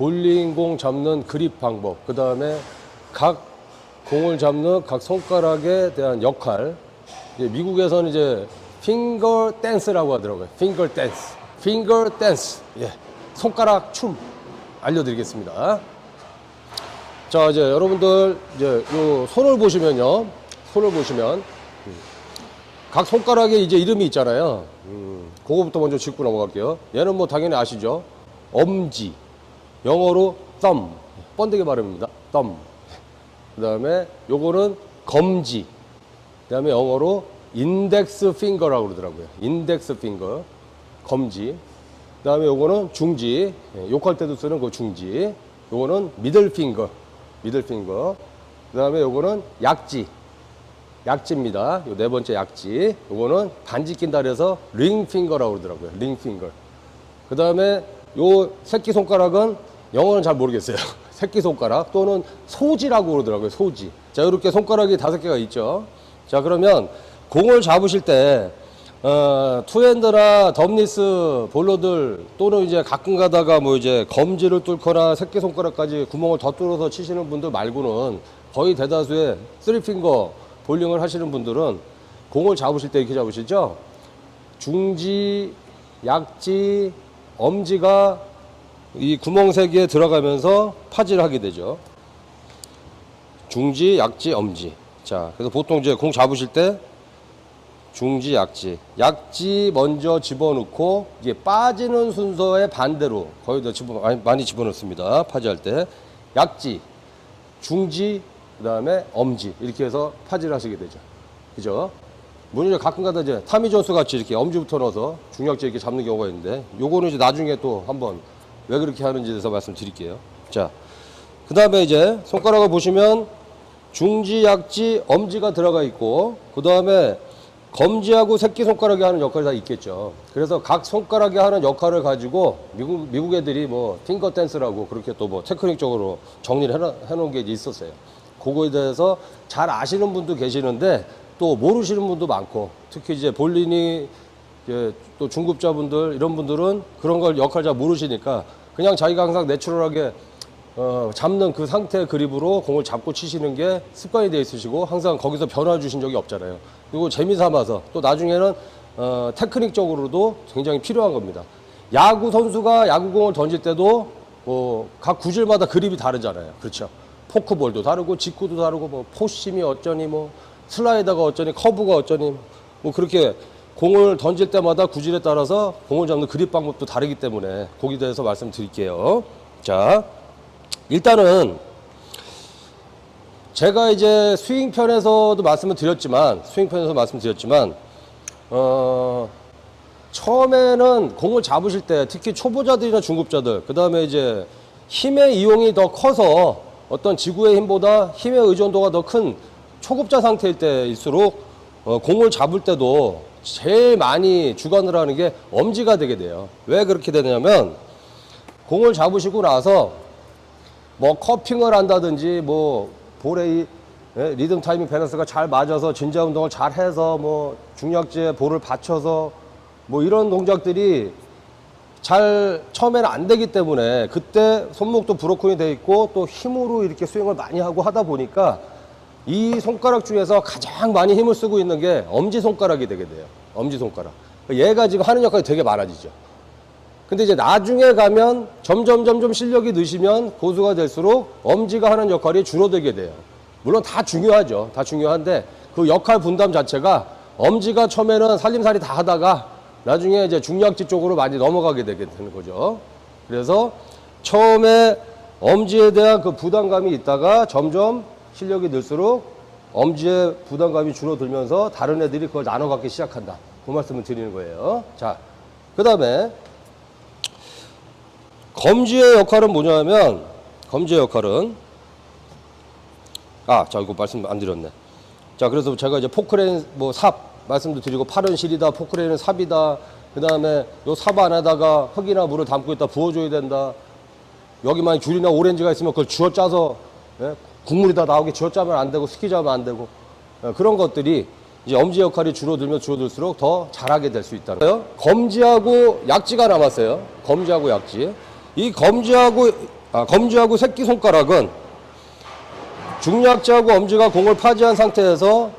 볼링공 잡는 그립 방법, 그 다음에 각 공을 잡는 각 손가락에 대한 역할. 이제 미국에서는 이제 핑거 댄스라고 하더라고요. 핑거 댄스. 핑거 댄스. 예. 손가락 춤 알려드리겠습니다. 자, 이제 여러분들 이제 요 손을 보시면요. 손을 보시면 각 손가락에 이제 이름이 있잖아요. 그거부터 먼저 짚고 넘어갈게요. 얘는 뭐 당연히 아시죠? 엄지. 영어로 thumb. 번데기 발음입니다. thumb. 그 다음에 요거는 검지. 그 다음에 영어로 인덱스 핑거라고 그러더라고요. 인덱스 핑거. 검지. 그 다음에 요거는 중지. 욕할 때도 쓰는 그 중지. 요거는 미들 핑거. 미들 핑거. 그 다음에 요거는 약지. 약지입니다. 요 네 번째 약지. 요거는 반지 낀다 그래서 링 핑거라고 그러더라고요. 링 핑거. 그 다음에 요 새끼손가락은 영어는 잘 모르겠어요. 새끼손가락 또는 소지라고 그러더라고요. 소지. 자, 이렇게 손가락이 5개가 있죠. 자, 그러면 공을 잡으실 때 투핸드나 덤리스 볼러들 또는 이제 가끔 가다가 뭐 이제 검지를 뚫거나 새끼손가락까지 구멍을 더 뚫어서 치시는 분들 말고는 거의 대다수의 3핑거 볼링을 하시는 분들은 공을 잡으실 때 이렇게 잡으시죠. 중지, 약지, 엄지가 이 구멍 3개에 들어가면서 파지를 하게 되죠. 중지, 약지, 엄지. 자, 그래서 보통 이제 공 잡으실 때 중지, 약지. 약지 먼저 집어넣고 이게 빠지는 순서의 반대로 거의 더 많이 집어넣습니다. 파지할 때. 약지, 중지, 그 다음에 엄지. 이렇게 해서 파지를 하시게 되죠. 그죠? 물론 가끔 가다 이제 타미 존스 같이 이렇게 엄지부터 넣어서 중약지 이렇게 잡는 경우가 있는데 요거는 이제 나중에 또 한번 왜 그렇게 하는지에 대해서 말씀드릴게요. 자, 그 다음에 이제 손가락을 보시면 중지, 약지, 엄지가 들어가 있고 그 다음에 검지하고 새끼손가락이 하는 역할이 다 있겠죠. 그래서 각 손가락이 하는 역할을 가지고 미국 애들이 뭐 핑거 댄스라고 그렇게 또 뭐 테크닉적으로 정리를 해놓은 게 있었어요. 그거에 대해서 잘 아시는 분도 계시는데 또 모르시는 분도 많고 특히 이제 볼링이 이제 또 중급자분들 이런 분들은 그런 걸 역할 잘 모르시니까 그냥 자기가 항상 내추럴하게 잡는 그 상태의 그립으로 공을 잡고 치시는 게 습관이 돼 있으시고 항상 거기서 변화 주신 적이 없잖아요. 그리고 재미삼아서 또 나중에는 테크닉적으로도 굉장히 필요한 겁니다. 야구 선수가 야구공을 던질 때도 뭐 각 구질마다 그립이 다르잖아요. 그렇죠. 포크볼도 다르고 직구도 다르고 뭐 포심이 어쩌니 뭐 슬라이더가 어쩌니 커브가 어쩌니 뭐 그렇게 공을 던질 때마다 구질에 따라서 공을 잡는 그립 방법도 다르기 때문에 거기에 대해서 말씀드릴게요. 자, 일단은 제가 이제 스윙편에서도 말씀을 드렸지만 처음에는 공을 잡으실 때 특히 초보자들이나 중급자들 그 다음에 이제 힘의 이용이 더 커서 어떤 지구의 힘보다 힘의 의존도가 더 큰 초급자 상태일 때일수록 공을 잡을 때도 제일 많이 주관을 하는 게 엄지가 되게 돼요. 왜 그렇게 되냐면 공을 잡으시고 나서 뭐 커핑을 한다든지 뭐 볼의 리듬 타이밍 밸런스가 잘 맞아서 진자 운동을 잘 해서 뭐 중약지에 볼을 받쳐서 뭐 이런 동작들이 잘 처음에는 안 되기 때문에 그때 손목도 브로큰이 돼 있고 또 힘으로 이렇게 스윙을 많이 하고 하다 보니까 이 손가락 중에서 가장 많이 힘을 쓰고 있는 게 엄지손가락이 되게 돼요. 엄지손가락. 얘가 지금 하는 역할이 되게 많아지죠. 근데 이제 나중에 가면 점점 실력이 느시면 고수가 될수록 엄지가 하는 역할이 줄어들게 돼요. 물론 다 중요하죠. 다 중요한데 그 역할 분담 자체가 엄지가 처음에는 살림살이 다 하다가 나중에 이제 중약지 쪽으로 많이 넘어가게 되는 거죠. 그래서 처음에 엄지에 대한 그 부담감이 있다가 점점 실력이 늘수록 엄지의 부담감이 줄어들면서 다른 애들이 그걸 나눠 갖기 시작한다. 그 말씀을 드리는 거예요. 자, 그 다음에 검지의 역할은 뭐냐면 검지의 역할은 자, 이거 말씀 안 드렸네. 자, 그래서 제가 이제 포크레인 뭐 삽 말씀도 드리고 팔은 실이다, 포크레인은 삽이다. 그 다음에 요 삽 안에다가 흙이나 물을 담고 있다 부어줘야 된다. 여기만 귤이나 오렌지가 있으면 그걸 쥐어 짜서 국물이 다 나오게 쥐어 짜면 안 되고 스키 잡으면 안 되고 그런 것들이 이제 엄지 역할이 줄어들면 줄어들수록 더 잘하게 될 수 있다는 거예요. 검지하고 약지가 남았어요. 검지하고 약지. 이 검지하고 검지하고 새끼손가락은 중약지하고 엄지가 공을 파지한 상태에서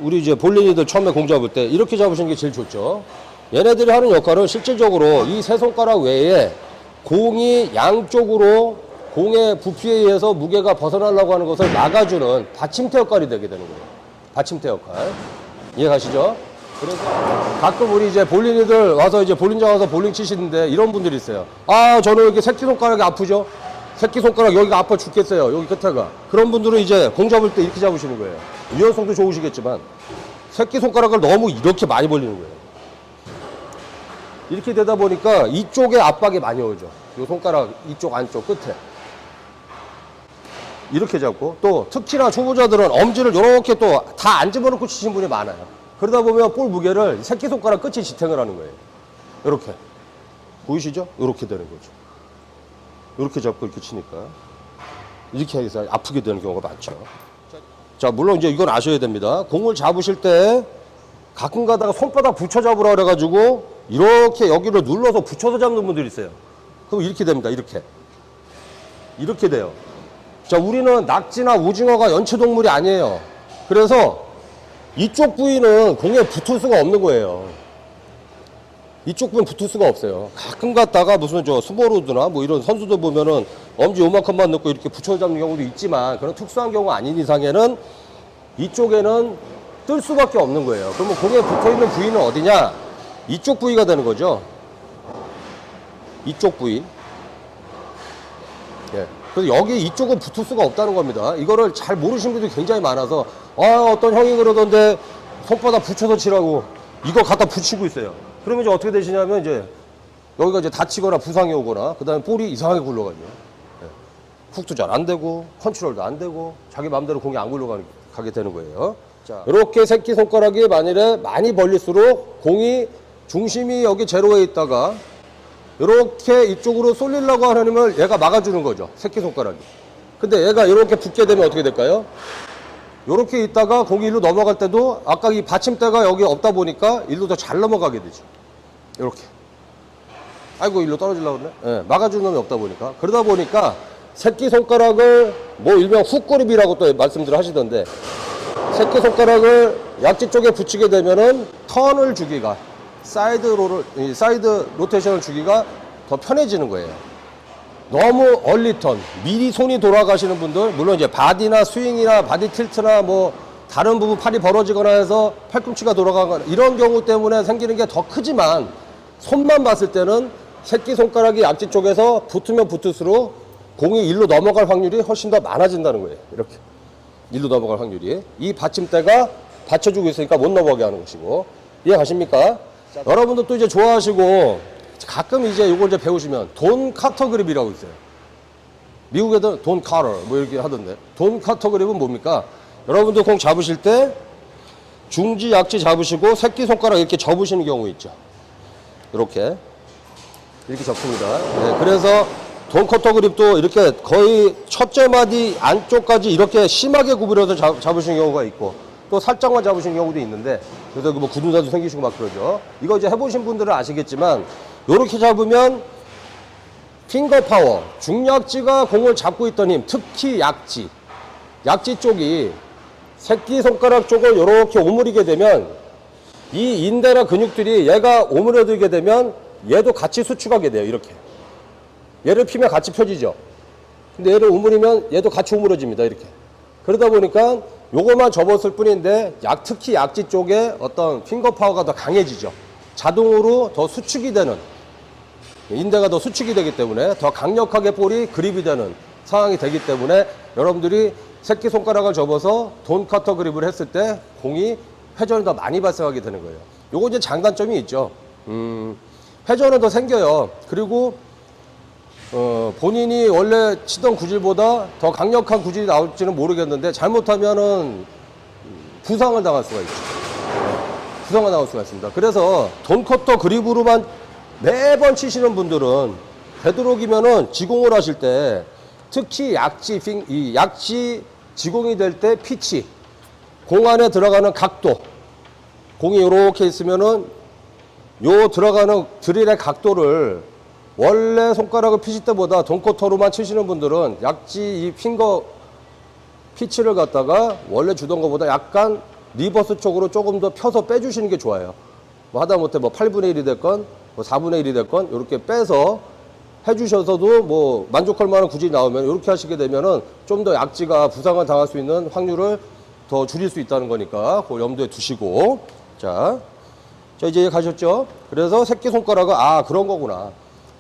우리 볼린이들 처음에 공 잡을 때 이렇게 잡으시는 게 제일 좋죠. 얘네들이 하는 역할은 실질적으로 이 세 손가락 외에 공이 양쪽으로 공의 부피에 의해서 무게가 벗어나려고 하는 것을 막아주는 받침대 역할이 되게 되는 거예요. 받침대 역할. 이해 가시죠? 그래서 가끔 우리 볼린이들 와서 볼링장 와서 볼링 치시는데 이런 분들이 있어요. 저는 이렇게 새끼손가락이 아프죠? 새끼손가락 여기가 아파 죽겠어요. 여기 끝에가. 그런 분들은 공 잡을 때 이렇게 잡으시는 거예요. 유연성도 좋으시겠지만 새끼손가락을 너무 이렇게 많이 벌리는 거예요. 이렇게 되다 보니까 이쪽에 압박이 많이 오죠. 이 손가락 이쪽 안쪽 끝에. 이렇게 잡고 또 특히나 초보자들은 엄지를 이렇게 또 다 안 집어넣고 치신 분이 많아요. 그러다 보면 볼 무게를 새끼손가락 끝이 지탱을 하는 거예요. 이렇게. 보이시죠? 이렇게 되는 거죠. 이렇게 잡고 이렇게 치니까. 이렇게 해서 아프게 되는 경우가 많죠. 자, 물론 이건 아셔야 됩니다. 공을 잡으실 때 가끔 가다가 손바닥 붙여 잡으라 그래가지고 이렇게 여기를 눌러서 붙여서 잡는 분들이 있어요. 그럼 이렇게 됩니다. 이렇게. 이렇게 돼요. 자, 우리는 낙지나 오징어가 연체동물이 아니에요. 그래서 이쪽 부위는 공에 붙을 수가 없는 거예요. 이쪽 부위는 붙을 수가 없어요. 가끔 갔다가 무슨 스모로드나 뭐 이런 선수들 보면은 엄지 요만큼만 넣고 이렇게 붙여 잡는 경우도 있지만 그런 특수한 경우 아닌 이상에는 이쪽에는 뜰 수밖에 없는 거예요. 그러면 공에 붙어 있는 부위는 어디냐? 이쪽 부위가 되는 거죠. 이쪽 부위. 예. 그래서 여기 이쪽은 붙을 수가 없다는 겁니다. 이거를 잘 모르시는 분들이 굉장히 많아서 어떤 형이 그러던데 손바닥 붙여서 치라고 이거 갖다 붙이고 있어요. 그러면 어떻게 되시냐면 여기가 다치거나 부상이 오거나 그 다음에 볼이 이상하게 굴러가죠. 예. 훅도 잘 안 되고 컨트롤도 안 되고 자기 마음대로 공이 안 굴러가게 되는 거예요. 자, 이렇게 새끼손가락이 만일에 많이 벌릴수록 공이 중심이 여기 제로에 있다가 이렇게 이쪽으로 쏠리려고 하는 힘을 얘가 막아주는 거죠. 새끼손가락이. 근데 얘가 이렇게 붙게 되면 어떻게 될까요? 이렇게 있다가 공이 일로 넘어갈 때도 아까 이 받침대가 여기 없다 보니까 일로 더 잘 넘어가게 되죠. 이렇게. 아이고 일로 떨어지려고 그러네. 네, 막아주는 놈이 없다 보니까. 그러다 보니까 새끼손가락을 일명 훅그립이라고 또 말씀들 하시던데 새끼손가락을 약지 쪽에 붙이게 되면은 턴을 주기가 사이드 로테이션을 주기가 더 편해지는 거예요. 너무 얼리턴, 미리 손이 돌아가시는 분들, 물론 바디나 스윙이나 바디 틸트나 뭐 다른 부분 팔이 벌어지거나 해서 팔꿈치가 돌아가거나 이런 경우 때문에 생기는 게 더 크지만 손만 봤을 때는 새끼손가락이 약지 쪽에서 붙으면 붙을수록 공이 일로 넘어갈 확률이 훨씬 더 많아진다는 거예요. 이렇게. 일로 넘어갈 확률이. 이 받침대가 받쳐주고 있으니까 못 넘어가게 하는 것이고. 이해 가십니까? 여러분도 또 좋아하시고 가끔 이걸 배우시면 돈 카터 그립이라고 있어요. 미국 애들 돈 카터 뭐 이렇게 하던데 돈 카터 그립은 뭡니까? 여러분도 공 잡으실 때 중지 약지 잡으시고 새끼손가락 이렇게 접으시는 경우 있죠. 이렇게 접습니다. 네, 그래서 돈 커터 그립도 이렇게 거의 첫째 마디 안쪽까지 이렇게 심하게 구부려서 잡으시는 경우가 있고 또 살짝만 잡으시는 경우도 있는데 그래서 뭐 굳은살도 생기시고 막 그러죠. 이거 해보신 분들은 아시겠지만 이렇게 잡으면 핑거 파워, 중약지가 공을 잡고 있던 힘, 특히 약지 쪽이 새끼손가락 쪽을 이렇게 오므리게 되면 이 인대나 근육들이 얘가 오므려들게 되면 얘도 같이 수축하게 돼요. 이렇게. 얘를 피면 같이 펴지죠. 근데 얘를 오므리면 얘도 같이 오므려집니다. 이렇게. 그러다 보니까 요것만 접었을 뿐인데 특히 약지 쪽에 어떤 핑거 파워가 더 강해지죠. 자동으로 더 수축이 되는 인대가 더 수축이 되기 때문에 더 강력하게 볼이 그립이 되는 상황이 되기 때문에 여러분들이 새끼손가락을 접어서 돈 커터 그립을 했을 때 공이 회전이 더 많이 발생하게 되는 거예요. 요거 장단점이 있죠. 회전은 더 생겨요. 그리고 본인이 원래 치던 구질보다 더 강력한 구질이 나올지는 모르겠는데 잘못하면은 부상을 당할 수가 있죠. 부상을 당할 수가 있습니다. 그래서 돈 커터 그립으로만 매번 치시는 분들은 되도록이면은 지공을 하실 때 특히 약지 지공이 될 때 피치, 공 안에 들어가는 각도, 공이 이렇게 있으면은 요 들어가는 드릴의 각도를 원래 손가락을 피실 때보다 돈코터로만 치시는 분들은 약지 이 핑거 피치를 갖다가 원래 주던 것보다 약간 리버스 쪽으로 조금 더 펴서 빼주시는 게 좋아요. 뭐 하다못해 뭐 8분의 1이 됐건 뭐 4분의 1이 됐건 이렇게 빼서 해주셔서도 뭐 만족할 만한 구질이 나오면 이렇게 하시게 되면은 좀 더 약지가 부상을 당할 수 있는 확률을 더 줄일 수 있다는 거니까 그걸 염두에 두시고. 자 이제 가셨죠? 그래서 새끼손가락은 그런 거구나.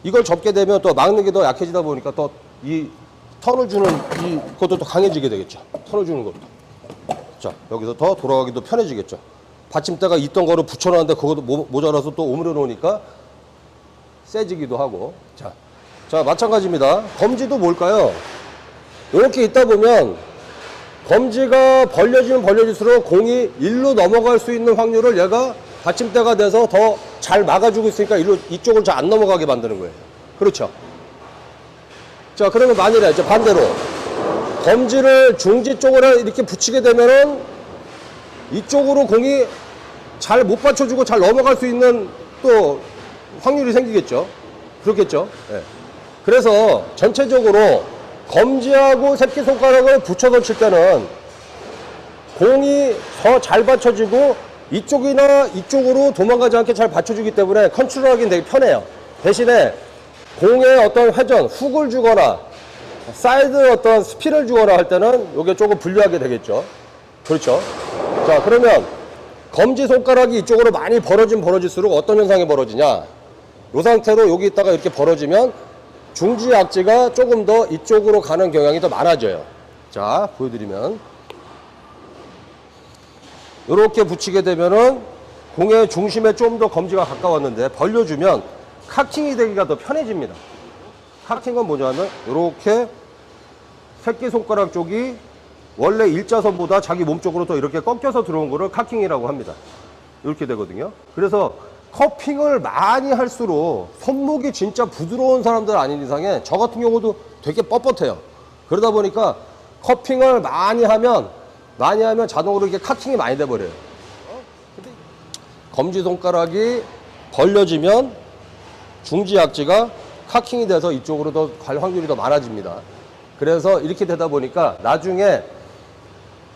이걸 접게 되면 또 막는 게 더 약해지다 보니까 또 이 턴을 주는 것도 또 강해지게 되겠죠. 턴을 주는 것도. 자, 여기서 더 돌아가기도 편해지겠죠. 받침대가 있던 거를 붙여놨는데 그것도 모자라서 또 오므려 놓으니까 세지기도 하고. 자, 마찬가지입니다. 검지도 뭘까요? 이렇게 있다 보면 검지가 벌려지면 벌려질수록 공이 일로 넘어갈 수 있는 확률을 얘가 받침대가 돼서 더 잘 막아주고 있으니까 이쪽으로 잘 안 넘어가게 만드는 거예요. 그렇죠? 자, 그러면 만일에 이제 반대로 검지를 중지 쪽으로 이렇게 붙이게 되면은 이쪽으로 공이 잘 못 받쳐주고 잘 넘어갈 수 있는 또 확률이 생기겠죠. 그렇겠죠. 네. 그래서 전체적으로 검지하고 새끼손가락을 붙여서 칠 때는 공이 더 잘 받쳐지고 이쪽이나 이쪽으로 도망가지 않게 잘 받쳐주기 때문에 컨트롤하기는 되게 편해요. 대신에 공의 어떤 회전, 훅을 주거나 사이드 어떤 스피를 주거나 할 때는 이게 조금 불리하게 되겠죠. 그렇죠. 자, 그러면 검지 손가락이 이쪽으로 많이 벌어질수록 어떤 현상이 벌어지냐. 이 상태로 여기 있다가 이렇게 벌어지면 중지 약지가 조금 더 이쪽으로 가는 경향이 더 많아져요. 자, 보여드리면 이렇게 붙이게 되면은 공의 중심에 좀 더 검지가 가까웠는데 벌려주면 카팅이 되기가 더 편해집니다. 카팅은 뭐냐면 이렇게 새끼손가락 쪽이 원래 일자선보다 자기 몸 쪽으로 더 이렇게 꺾여서 들어온 거를 카킹이라고 합니다. 이렇게 되거든요. 그래서 커핑을 많이 할수록 손목이 진짜 부드러운 사람들 아닌 이상에 저 같은 경우도 되게 뻣뻣해요. 그러다 보니까 커핑을 많이 하면 자동으로 이렇게 카팅이 많이 돼버려요. 검지손가락이 벌려지면 중지약지가 카킹이 돼서 이쪽으로 더 갈 확률이 더 많아집니다. 그래서 이렇게 되다 보니까 나중에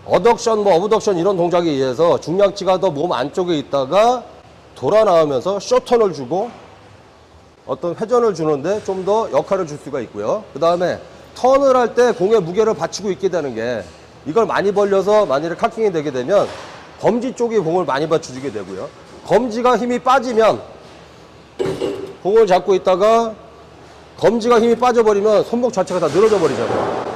어덕션, 어브덕션 이런 동작에 의해서 중약지가 더 몸 안쪽에 있다가 돌아 나오면서 쇼턴을 주고 어떤 회전을 주는데 좀 더 역할을 줄 수가 있고요. 그 다음에 턴을 할 때 공의 무게를 받치고 있게 되는 게 이걸 많이 벌려서 만일에 카킹이 되게 되면 검지 쪽이 공을 많이 받쳐주게 되고요. 검지가 힘이 빠지면 공을 잡고 있다가 검지가 힘이 빠져버리면 손목 자체가 다 늘어져 버리잖아요.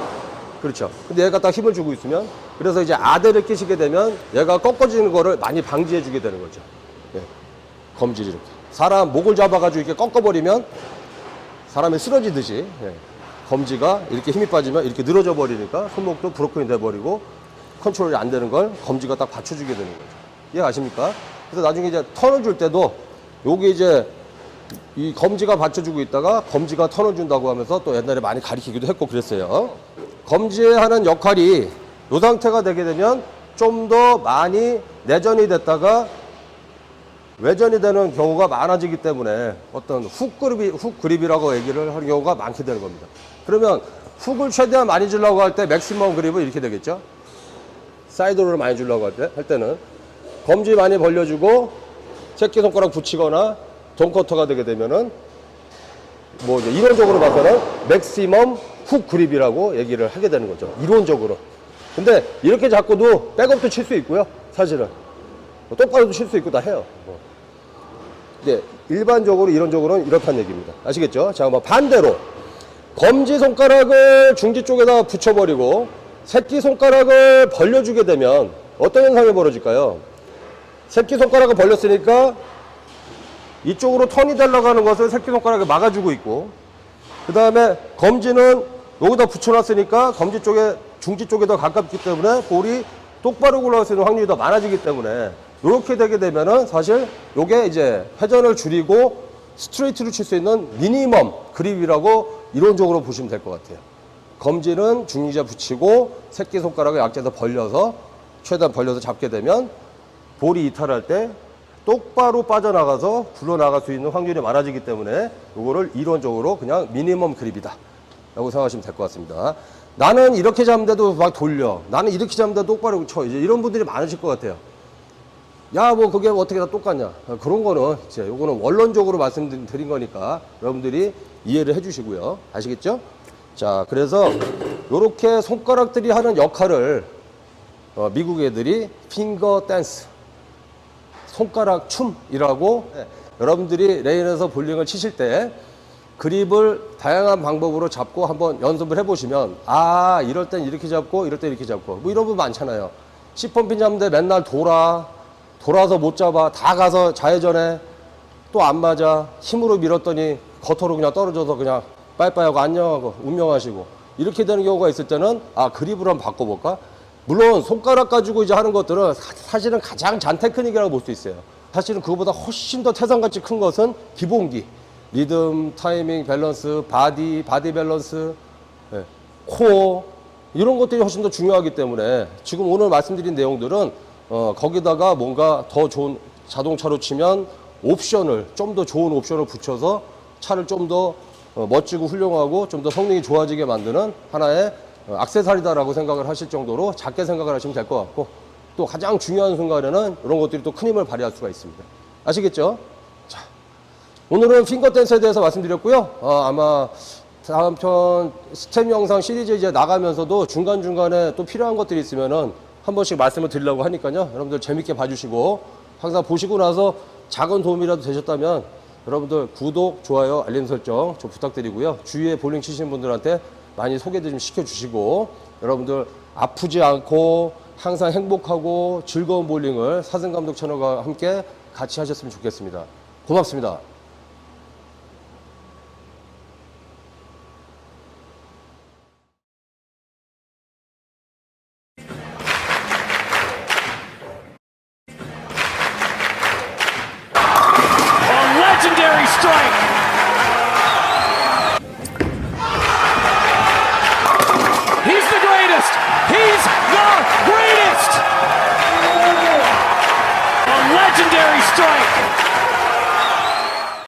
그렇죠. 근데 얘가 딱 힘을 주고 있으면 그래서 이제 아대를 끼시게 되면 얘가 꺾어지는 거를 많이 방지해 주게 되는 거죠. 예. 검지를 이렇게. 사람 목을 잡아가지고 이렇게 꺾어버리면 사람이 쓰러지듯이 예. 검지가 이렇게 힘이 빠지면 이렇게 늘어져 버리니까 손목도 브로큰이 돼버리고 컨트롤이 안 되는 걸 검지가 딱 받쳐주게 되는 거죠. 이해가십니까? 그래서 나중에 이제 턴을 줄 때도 여기 이제 이 검지가 받쳐주고 있다가 검지가 턴을 준다고 하면서 또 옛날에 많이 가리키기도 했고 그랬어요. 검지에 하는 역할이 이 상태가 되게 되면 좀 더 많이 내전이 됐다가 외전이 되는 경우가 많아지기 때문에 어떤 훅 그립이라고 얘기를 하는 경우가 많게 되는 겁니다. 그러면 훅을 최대한 많이 주려고 할 때 맥시멈 그립은 이렇게 되겠죠. 사이드로를 많이 주려고 할 때는 검지 많이 벌려주고 새끼손가락 붙이거나 돈커터가 되게 되면은 뭐 이제 이론적으로 봐서는 맥시멈 훅 그립이라고 얘기를 하게 되는 거죠. 이론적으로. 근데 이렇게 잡고도 백업도 칠 수 있고요. 사실은 똑바로도 칠 수 있고 다 해요. 네, 일반적으로 이론적으로는 이렇다는 얘기입니다. 아시겠죠? 자, 반대로 검지손가락을 중지 쪽에다 붙여버리고 새끼손가락을 벌려주게 되면 어떤 현상이 벌어질까요? 새끼손가락을 벌렸으니까 이쪽으로 턴이 되려고 하는 것을 새끼손가락에 막아주고 있고 그 다음에 검지는 여기다 붙여놨으니까 검지 쪽에 중지 쪽에 더 가깝기 때문에 볼이 똑바로 굴러갈 수 있는 확률이 더 많아지기 때문에 이렇게 되게 되면은 사실 요게 이제 회전을 줄이고 스트레이트로 칠 수 있는 미니멈 그립이라고 이론적으로 보시면 될 것 같아요. 검지는 중지에 붙이고 새끼손가락을 약지에서 벌려서 최대한 벌려서 잡게 되면 볼이 이탈할 때 똑바로 빠져나가서 굴러나갈 수 있는 확률이 많아지기 때문에 이거를 이론적으로 그냥 미니멈 그립이다 라고 생각하시면 될 것 같습니다. 나는 이렇게 잡는데도 막 돌려. 나는 이렇게 잡는데도 똑바로 쳐. 이제 이런 분들이 많으실 것 같아요. 야, 뭐 그게 어떻게 다 똑같냐. 그런 거는 이제 요거는 원론적으로 말씀드린 거니까 여러분들이 이해를 해 주시고요. 아시겠죠? 자, 그래서 요렇게 손가락들이 하는 역할을 미국 애들이 핑거 댄스, 손가락 춤이라고, 여러분들이 레인에서 볼링을 치실 때 그립을 다양한 방법으로 잡고 한번 연습을 해보시면, 아, 이럴 땐 이렇게 잡고 이럴 땐 이렇게 잡고, 뭐 이런 분 많잖아요. 10번 잡는데 맨날 돌아서 못 잡아. 다 가서 좌회전해. 또 안 맞아. 힘으로 밀었더니 겉으로 그냥 떨어져서 그냥 빠이빠이하고 안녕하고 운명하시고, 이렇게 되는 경우가 있을 때는 아, 그립을 한번 바꿔볼까? 물론 손가락 가지고 이제 하는 것들은 사실은 가장 잔 테크닉이라고 볼 수 있어요. 사실은 그거보다 훨씬 더 태산같이 큰 것은 기본기, 리듬, 타이밍, 밸런스, 바디 밸런스, 코어, 이런 것들이 훨씬 더 중요하기 때문에 지금 오늘 말씀드린 내용들은 거기다가 뭔가 더 좋은, 자동차로 치면 옵션을, 좀 더 좋은 옵션을 붙여서 차를 좀 더 멋지고 훌륭하고 좀 더 성능이 좋아지게 만드는 하나의 액세서리다라고 생각을 하실 정도로 작게 생각을 하시면 될 것 같고, 또 가장 중요한 순간에는 이런 것들이 또 큰 힘을 발휘할 수가 있습니다. 아시겠죠? 자, 오늘은 핑거 댄스에 대해서 말씀드렸고요. 아마 다음 편 스텝 영상 시리즈 이제 나가면서도 중간중간에 또 필요한 것들이 있으면은 한 번씩 말씀을 드리려고 하니까요. 여러분들 재밌게 봐주시고, 항상 보시고 나서 작은 도움이라도 되셨다면 여러분들 구독, 좋아요, 알림 설정 좀 부탁드리고요. 주위에 볼링 치시는 분들한테 많이 소개도 좀 시켜주시고, 여러분들 아프지 않고 항상 행복하고 즐거운 볼링을 사승감독 채널과 함께 같이 하셨으면 좋겠습니다. 고맙습니다.